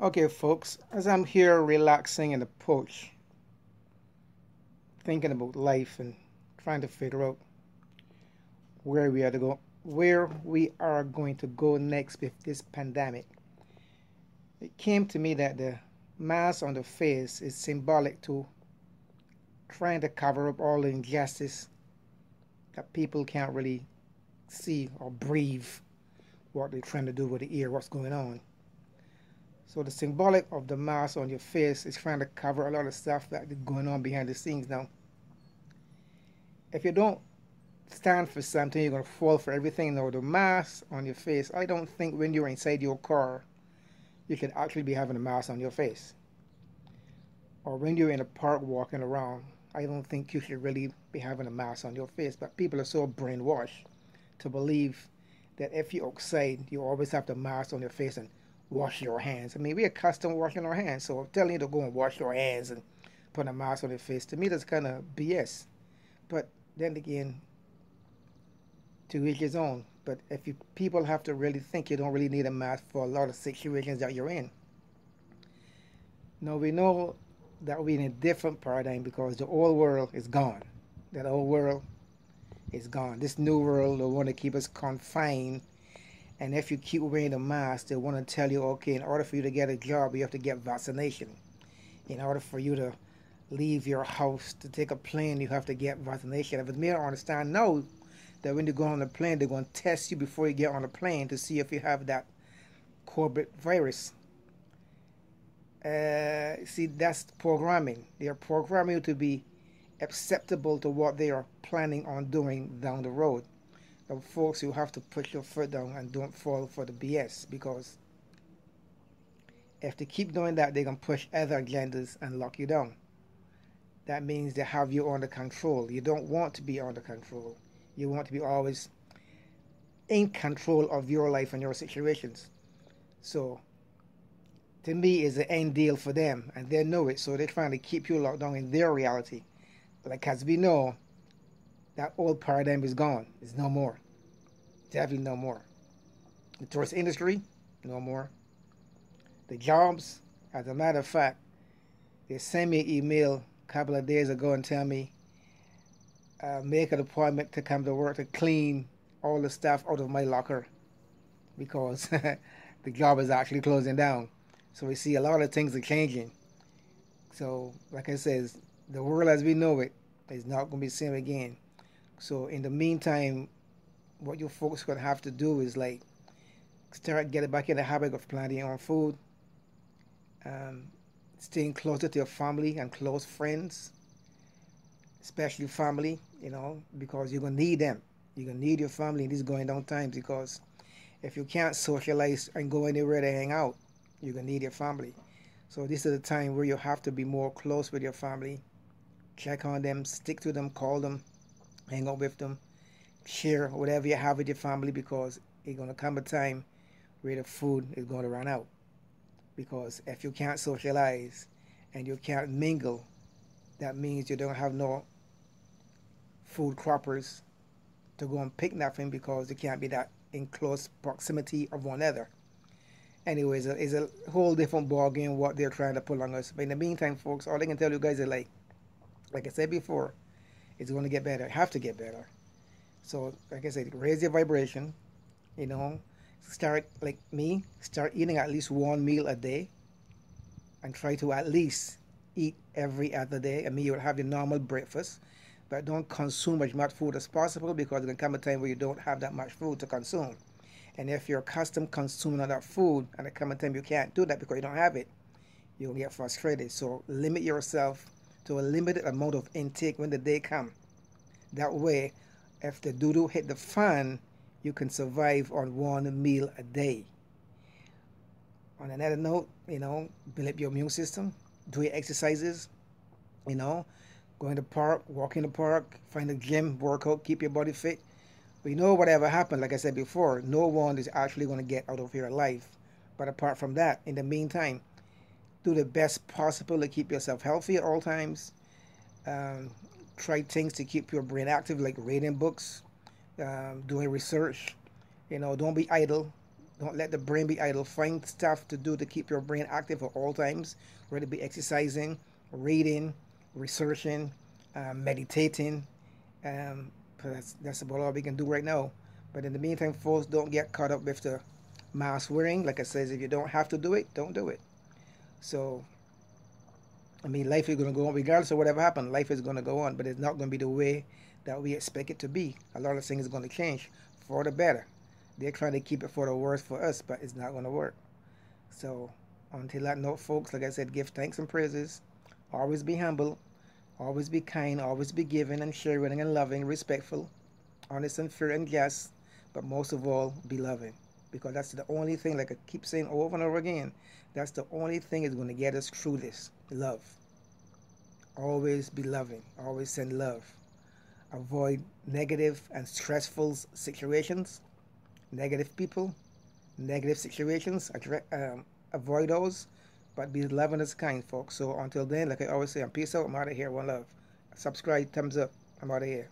Okay, folks, as I'm here relaxing in the porch, thinking about life and trying to figure out where we are going to go next with this pandemic, it came to me that the mask on the face is symbolic to trying to cover up all the injustice that people can't really see or breathe what they're trying to do with the ear, what's going on. So the symbolic of the mask on your face is trying to cover a lot of stuff that is going on behind the scenes. Now, if you don't stand for something, you're going to fall for everything. Now, the mask on your face, I don't think when you're inside your car, you should actually be having a mask on your face. Or when you're in a park walking around, I don't think you should really be having a mask on your face. But people are so brainwashed to believe that if you're outside, you always have the mask on your face and wash your hands. I mean, we're accustomed to washing our hands, so telling you to go and wash your hands and put a mask on your face, to me, that's kind of BS. But then again, to each his own. But if you people have to really think, you don't really need a mask for a lot of situations that you're in. Now we know that we're in a different paradigm because the old world is gone. That old world is gone. This new world, they want to keep us confined. And if you keep wearing the mask, they want to tell you, okay, in order for you to get a job, you have to get vaccination. In order for you to leave your house to take a plane, you have to get vaccination. If it's me, I don't understand. No, that when you go on the plane, they're going to test you before you get on the plane to see if you have that COVID virus. See, that's programming. They are programming you to be acceptable to what they are planning on doing down the road. Now, folks, you have to put your foot down and don't fall for the BS, because if they keep doing that, they can push other agendas and lock you down. That means they have you under control. You don't want to be under control. You want to be always in control of your life and your situations. So, to me, it's an end deal for them, and they know it. So they're trying to keep you locked down in their reality. Like as we know, that old paradigm is gone. It's no more. Definitely no more. The tourist industry, no more. The jobs, as a matter of fact, they sent me an email a couple of days ago and tell me make an appointment to come to work to clean all the stuff out of my locker because the job is actually closing down. So we see a lot of things are changing. So, like I said, the world as we know it is not going to be the same again. So, in the meantime, what you folks going to have to do is like start getting back in the habit of planting your own food, um, staying closer to your family and close friends, especially family, because you're going to need them. You're going to need your family in these going down times, because if you can't socialize and go anywhere to hang out, you're going to need your family. So this is a time where you have to be more close with your family, check on them, stick to them, call them, hang out with them, share whatever you have with your family, because it's going to come a time where the food is going to run out. Because if you can't socialize and you can't mingle, that means you don't have no food croppers to go and pick nothing, because they can't be that in close proximity of one another. Anyways, it's a whole different ball game what they're trying to pull on us. But in the meantime, folks, all I can tell you guys is like I said before, it's going to get better. Have to get better. So, like I said, raise your vibration. You know, start like me. Start eating at least one meal a day, and try to at least eat every other day. I mean, you'll have your normal breakfast, but don't consume as much food as possible, because there can come a time where you don't have that much food to consume. And if you're accustomed consuming all that food, and there come a time you can't do that because you don't have it, you'll get frustrated. So limit yourself to a limited amount of intake when the day comes. That way, if the doo-doo hit the fan, you can survive on one meal a day. On another note, build up your immune system, do your exercises, go in the park, walk in the park, find a gym, work out, keep your body fit. We know whatever happened, like I said before, no one is actually going to get out of here alive. But apart from that, in the meantime, do the best possible to keep yourself healthy at all times. Um, Try things to keep your brain active, like reading books, doing research. Don't be idle. Don't let the brain be idle. Find stuff to do to keep your brain active at all times, whether it be exercising, reading, researching, meditating. Um, that's about all we can do right now. But in the meantime, folks, don't get caught up with the mask wearing. Like I says, if you don't have to do it, don't do it. So, I mean, life is going to go on regardless of whatever happened. Life is going to go on, but it's not going to be the way that we expect it to be. A lot of things are going to change for the better. They're trying to keep it for the worse for us, but it's not going to work. So, until that note, folks, like I said, give thanks and praises. Always be humble. Always be kind. Always be giving and sharing and loving, respectful, honest and fair and just. But most of all, be loving. Because that's the only thing, like I keep saying over and over again, that's the only thing is going to get us through this. Love. Always be loving. Always send love. Avoid negative and stressful situations, negative people, negative situations. Avoid those, but be loving as kind, folks. So until then, like I always say, I'm peace out. I'm out of here. One love. Subscribe, thumbs up. I'm out of here.